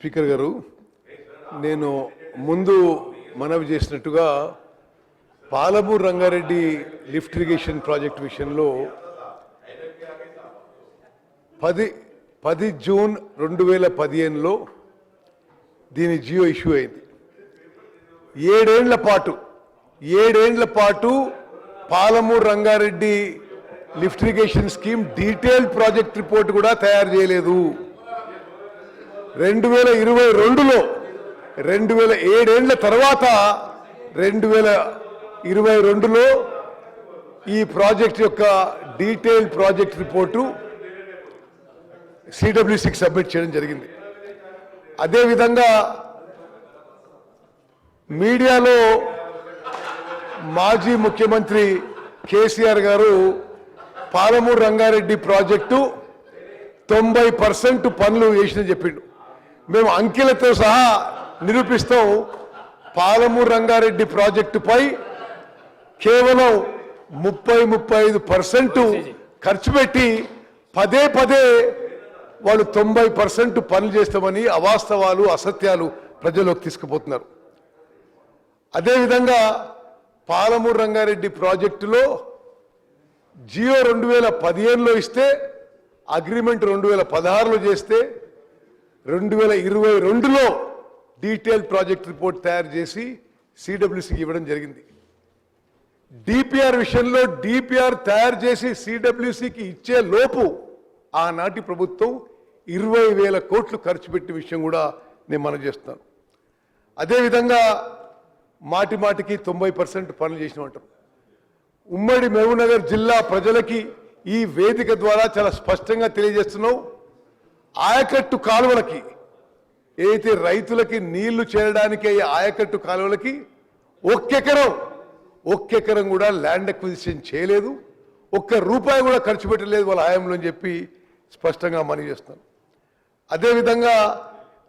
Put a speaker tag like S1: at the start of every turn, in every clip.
S1: Speaker గారు, నేను ముందు మనవి చేసినట్టుగా Palamuru Rangareddy lift irrigation project విషయంలో 10 జూన్ 2015లో దీని జియో ఇష్యూ అయింది. 7 ఏళ్ల పాటు Palamuru Rangareddy lift irrigation scheme detail project report కూడా తయారు చేయలేదు. 2022లో 7 ఏళ్ల తర్వాత 2022లో ఈ ప్రాజెక్ట్ యొక్క డీటెయిల్ ప్రాజెక్ట్ రిపోర్టు సిడబ్ల్యూసికి సబ్మిట్ చేయడం జరిగింది. అదేవిధంగా మీడియాలో మాజీ ముఖ్యమంత్రి కేసీఆర్ గారు పాలమూరు రంగారెడ్డి ప్రాజెక్టు 90% పనులు చేసిందని చెప్పిండు. మేము అంకెలతో సహా నిరూపిస్తాం. పాలమూరు రంగారెడ్డి ప్రాజెక్టుపై కేవలం 35% ఖర్చు పెట్టి పదే వాళ్ళు 90% పనులు చేస్తామని అవాస్తవాలు అసత్యాలు ప్రజల్లోకి తీసుకుపోతున్నారు. అదేవిధంగా పాలమూరు రంగారెడ్డి ప్రాజెక్టులో జియో 2015లో ఇస్తే అగ్రిమెంట్ 2016లో చేస్తే 2022లో డీటెయిల్ ప్రాజెక్ట్ రిపోర్ట్ తయారు చేసి సిడబ్ల్యూసికి ఇవ్వడం జరిగింది. డిపిఆర్ విషయంలో డిపిఆర్ తయారు చేసి సిడబ్ల్యూసికి ఇచ్చే లోపు ఆనాటి ప్రభుత్వం 20,000 కోట్లు ఖర్చు పెట్టిన విషయం కూడా నేను మనవి చేస్తున్నాను. అదేవిధంగా మాటికి 90% పనులు చేసినామంటారు. ఉమ్మడి మహబూబ్నగర్ జిల్లా ప్రజలకి ఈ వేదిక ద్వారా చాలా స్పష్టంగా తెలియజేస్తున్నాం. ఆయకట్టు కాలువలకి ఏదైతే రైతులకి నీళ్లు చేరడానికి ఆయకట్టు కాలువలకి ఒక్కెకరం కూడా ల్యాండ్ అక్విజిషన్ చేయలేదు. ₹1 కూడా ఖర్చు పెట్టలేదు వాళ్ళ హయాంలో అని చెప్పి స్పష్టంగా మనవి చేస్తున్నాను. అదేవిధంగా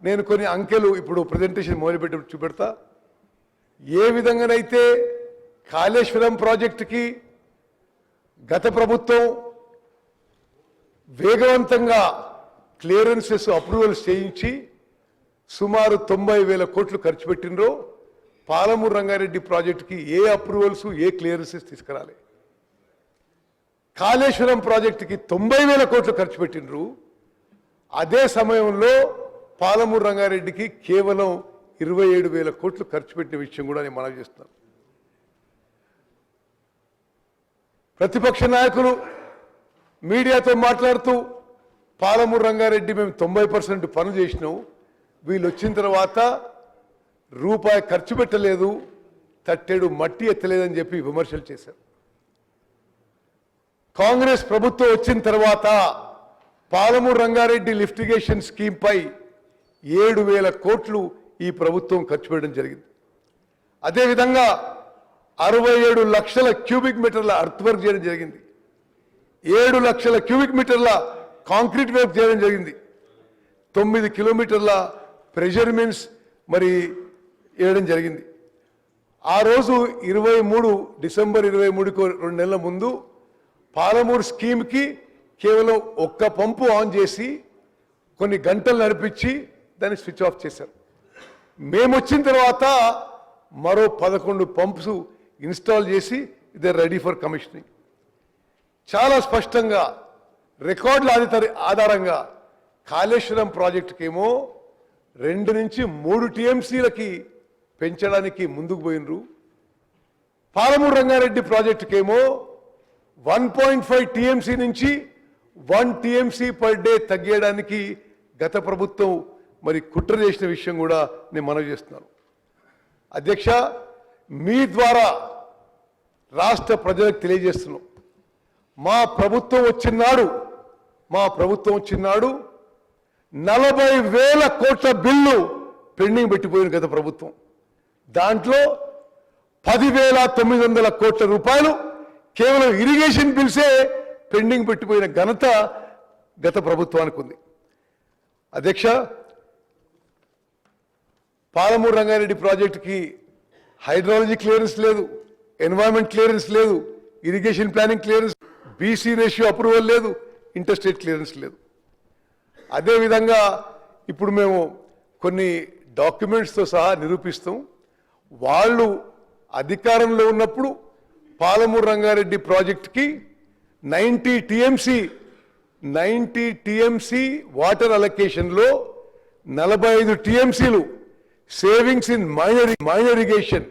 S1: నేను కొన్ని అంకెలు ఇప్పుడు ప్రజెంటేషన్ మొదలుపెట్టి చూపెడతా. ఏ విధంగానైతే కాళేశ్వరం ప్రాజెక్టుకి గత ప్రభుత్వం వేగవంతంగా క్లియరెన్సెస్ అప్రూవల్స్ చేయించి సుమారు 90,000 కోట్లు ఖర్చు పెట్టినరో పాలమూరు రంగారెడ్డి ప్రాజెక్టుకి ఏ అప్రూవల్స్ ఏ క్లియరెన్సెస్ తీసుకురాలి. కాళేశ్వరం ప్రాజెక్టుకి 90,000 కోట్లు ఖర్చు పెట్టినరు. అదే సమయంలో పాలమూరు రంగారెడ్డికి కేవలం 27,000 కోట్లు ఖర్చు పెట్టిన విషయం కూడా నేను మనవి చేస్తున్నాను. ప్రతిపక్ష నాయకులు మీడియాతో మాట్లాడుతూ పాలమూరు రంగారెడ్డి మేము 90% పనులు చేసినాం, వీళ్ళు వచ్చిన తర్వాత ₹1 ఖర్చు పెట్టలేదు, తట్టెడు మట్టి ఎత్తలేదని చెప్పి విమర్శలు చేశారు. కాంగ్రెస్ ప్రభుత్వం వచ్చిన తర్వాత Palamuru Rangareddy lift irrigation scheme పై 7,000 కోట్లు ఈ ప్రభుత్వం ఖర్చు పెట్టడం జరిగింది. అదేవిధంగా 67 లక్షల క్యూబిక్ మీటర్ల అర్త్ వర్క్ చేయడం జరిగింది. 7 లక్షల క్యూబిక్ మీటర్ల కాంక్రీట్ వర్క్ చేయడం జరిగింది. 9 కిలోమీటర్ల ప్రెజర్మెంట్స్ వేయడం జరిగింది. ఆ రోజు డిసెంబర్ 23కు 2 నెలల ముందు పాలమూరు స్కీమ్కి కేవలం 1 పంపు ఆన్ చేసి కొన్ని గంటలు నడిపించి దాన్ని స్విచ్ ఆఫ్ చేశారు. మేము వచ్చిన తర్వాత మరో 11 పంప్స్ ఇన్స్టాల్ చేసి ఇది రెడీ ఫర్ కమిషనింగ్. చాలా స్పష్టంగా రికార్డుల ఆధారంగా కాళేశ్వరం ప్రాజెక్టుకేమో 2 నుంచి 3 టీఎంసీలకి పెంచడానికి ముందుకు పోయినరు. పాలమూరు రంగారెడ్డి ప్రాజెక్టుకేమో 1.5 టీఎంసీ నుంచి 1 టీఎంసీ పర్ డే తగ్గేయడానికి గత ప్రభుత్వం కుట్ర చేసిన విషయం కూడా నేను మనవి చేస్తున్నాను. అధ్యక్ష, మీ ద్వారా రాష్ట్ర ప్రజలకు తెలియజేస్తున్నాం, మా ప్రభుత్వం వచ్చినాడు 40,000 కోట్ల బిల్లు పెండింగ్ పెట్టిపోయిన గత ప్రభుత్వం. దాంట్లో 10,900 కోట్ల రూపాయలు కేవలం ఇరిగేషన్ బిల్సే పెండింగ్ పెట్టిపోయిన ఘనత గత ప్రభుత్వానికి ఉంది. అధ్యక్ష, పాలమూరు రంగారెడ్డి ప్రాజెక్టుకి హైడ్రాలజీ క్లియరెన్స్ లేదు, ఎన్వైరన్మెంట్ క్లియరెన్స్ లేదు, irrigation planning clearance, BC ratio approval లేదు, ఇంటర్స్టేట్ క్లియరెన్స్ లేదు. అదేవిధంగా ఇప్పుడు మేము కొన్ని డాక్యుమెంట్స్తో సహా నిరూపిస్తాం. వాళ్ళు అధికారంలో ఉన్నప్పుడు పాలమూరు రంగారెడ్డి ప్రాజెక్టుకి 90 టీఎంసీ వాటర్ అలొకేషన్లో 45 టీఎంసీలు సేవింగ్స్ ఇన్ మైనర్ ఇరిగేషన్,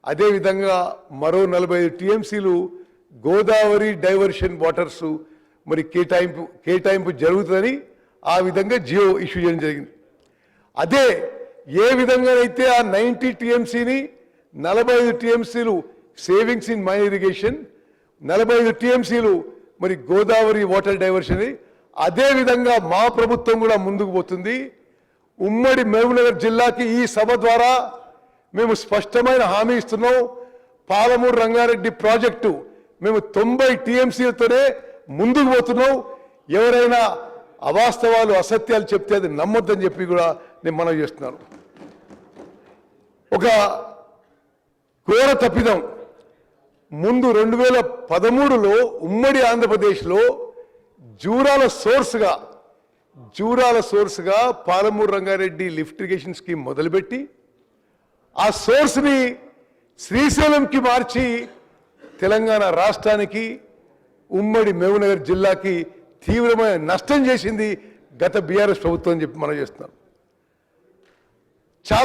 S1: అదేవిధంగా మరో 45 టీఎంసీలు గోదావరి డైవర్షన్ వాటర్స్ మరి కేటాయింపు జరుగుతుందని ఆ విధంగా జియో ఇష్యూ చేయడం జరిగింది. అదే ఏ విధంగానైతే ఆ 90 టీఎంసీని 45 టీఎంసీలు సేవింగ్స్ ఇన్ మైనర్ ఇరిగేషన్, 45 టీఎంసీలు మరి గోదావరి వాటర్ డైవర్షన్, అదే విధంగా మా ప్రభుత్వం కూడా ముందుకు పోతుంది. ఉమ్మడి మహబూబ్నగర్ జిల్లాకి ఈ సభ ద్వారా మేము స్పష్టమైన హామీ ఇస్తున్నాం. పాలమూరు రంగారెడ్డి ప్రాజెక్టు మేము 90 టీఎంసీలతోనే ముందుకు పోతున్నాం. ఎవరైనా అవాస్తవాలు అసత్యాలు చెప్తే అది నమ్మొద్దని చెప్పి కూడా నేను మనవి చేస్తున్నాను. ఒక ఘోర తప్పిదం. ముందు 2013లో ఉమ్మడి ఆంధ్రప్రదేశ్లో జూరాల సోర్స్గా Palamuru Rangareddy lift irrigation scheme మొదలుపెట్టి ఆ సోర్స్ని శ్రీశైలంకి మార్చి తెలంగాణ రాష్ట్రానికి ఉమ్మడి మహబూబ్నగర్ జిల్లాకి తీవ్రమైన నష్టం చేసింది గత బీఆర్ఎస్ ప్రభుత్వం అని చెప్పి మనం చేస్తున్నాం. చాలా